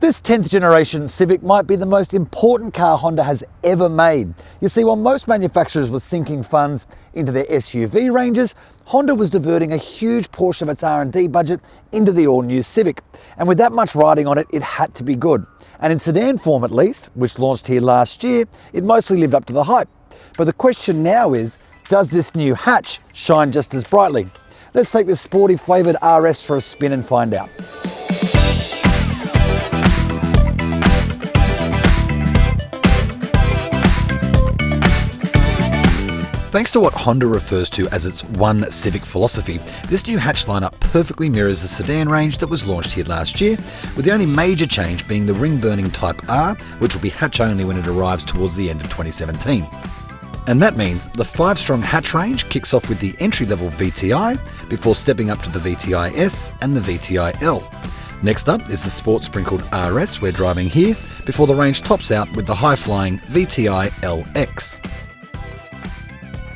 This 10th generation Civic might be the most important car Honda has ever made. You see, while most manufacturers were sinking funds into their SUV ranges, Honda was diverting a huge portion of its R&D budget into the all-new Civic. And with that much riding on it, it had to be good. And in sedan form at least, which launched here last year, it mostly lived up to the hype. But the question now is, does this new hatch shine just as brightly? Let's take this sporty flavoured RS for a spin and find out. Thanks to what Honda refers to as its One Civic philosophy, this new hatch lineup perfectly mirrors the sedan range that was launched here last year, with the only major change being the ring-burning Type R, which will be hatch only when it arrives towards the end of 2017. And that means the 5-strong hatch range kicks off with the entry-level VTI, before stepping up to the VTI S and the VTI L. Next up is the sport-sprinkled RS we're driving here, before the range tops out with the high-flying VTI LX.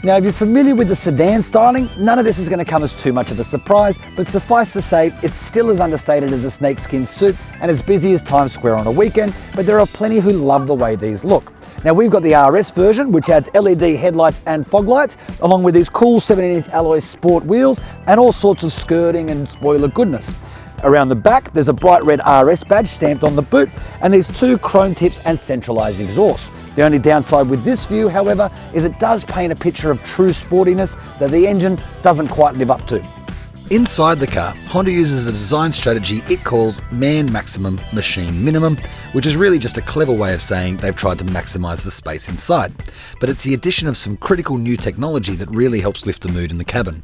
Now, if you're familiar with the sedan styling, none of this is going to come as too much of a surprise, but suffice to say, it's still as understated as a snakeskin suit and as busy as Times Square on a weekend, but there are plenty who love the way these look. Now, we've got the RS version, which adds LED headlights and fog lights, along with these cool 17-inch alloy sport wheels and all sorts of skirting and spoiler goodness. Around the back, there's a bright red RS badge stamped on the boot, and these 2 chrome tips and centralised exhaust. The only downside with this view, however, is it does paint a picture of true sportiness that the engine doesn't quite live up to. Inside the car, Honda uses a design strategy it calls man maximum, machine minimum, which is really just a clever way of saying they've tried to maximise the space inside. But it's the addition of some critical new technology that really helps lift the mood in the cabin.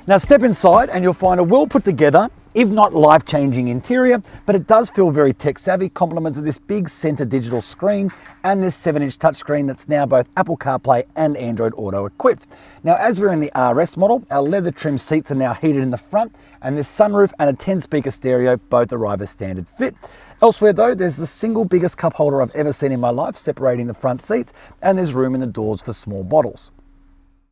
Now step inside and you'll find a well put together, if not life-changing interior, but it does feel very tech-savvy, compliments of this big center digital screen and this 7-inch touchscreen that's now both Apple CarPlay and Android Auto equipped. Now, as we're in the RS model, our leather trim seats are now heated in the front, and this sunroof and a 10-speaker stereo both arrive as standard fit. Elsewhere though, there's the single biggest cup holder I've ever seen in my life separating the front seats, and there's room in the doors for small bottles.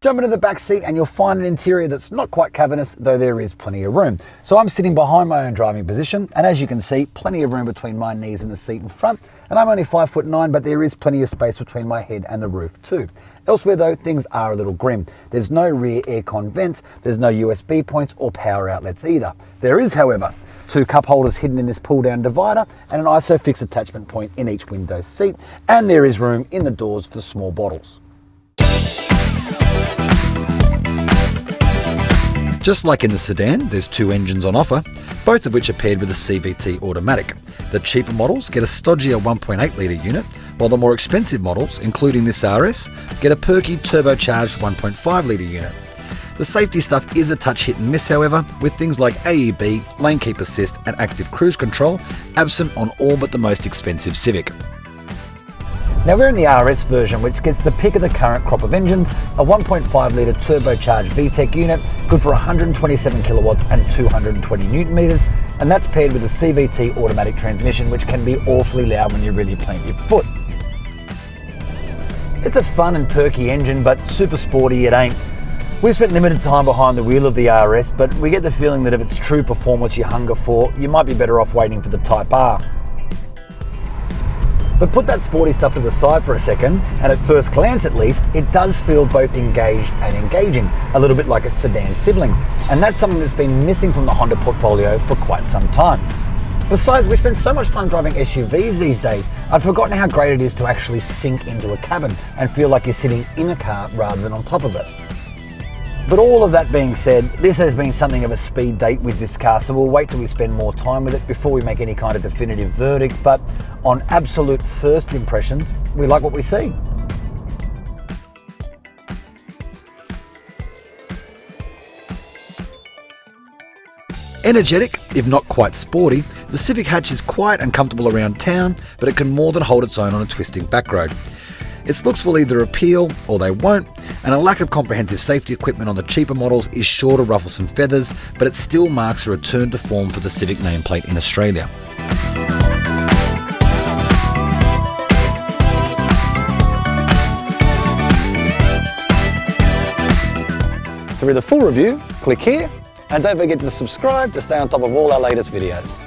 Jump into the back seat and you'll find an interior that's not quite cavernous, though there is plenty of room. So I'm sitting behind my own driving position, and as you can see, plenty of room between my knees and the seat in front. And I'm only 5'9", but there is plenty of space between my head and the roof too. Elsewhere though, things are a little grim. There's no rear aircon vents, there's no USB points or power outlets either. There is, however, 2 cup holders hidden in this pull-down divider and an ISOFIX attachment point in each window seat. And there is room in the doors for small bottles. Just like in the sedan, there's 2 engines on offer, both of which are paired with a CVT automatic. The cheaper models get a stodgier 1.8-litre unit, while the more expensive models, including this RS, get a perky turbocharged 1.5-litre unit. The safety stuff is a touch hit and miss, however, with things like AEB, lane keep assist and active cruise control absent on all but the most expensive Civic. Now we're in the RS version, which gets the pick of the current crop of engines, a 1.5-litre turbocharged VTEC unit, good for 127 kilowatts and 220 newton meters, and that's paired with a CVT automatic transmission, which can be awfully loud when you really plant your foot. It's a fun and perky engine, but super sporty it ain't. We've spent limited time behind the wheel of the RS, but we get the feeling that if it's true performance you hunger for, you might be better off waiting for the Type R. But put that sporty stuff to the side for a second, and at first glance at least, it does feel both engaged and engaging, a little bit like its sedan sibling. And that's something that's been missing from the Honda portfolio for quite some time. Besides, we spend so much time driving SUVs these days, I'd forgotten how great it is to actually sink into a cabin and feel like you're sitting in a car rather than on top of it. But all of that being said, this has been something of a speed date with this car, so we'll wait till we spend more time with it before we make any kind of definitive verdict, but on absolute first impressions, we like what we see. Energetic, if not quite sporty, the Civic hatch is quiet and comfortable around town, but it can more than hold its own on a twisting back road. Its looks will either appeal or they won't, and a lack of comprehensive safety equipment on the cheaper models is sure to ruffle some feathers, but it still marks a return to form for the Civic nameplate in Australia. To read the full review, click here, And don't forget to subscribe to stay on top of all our latest videos.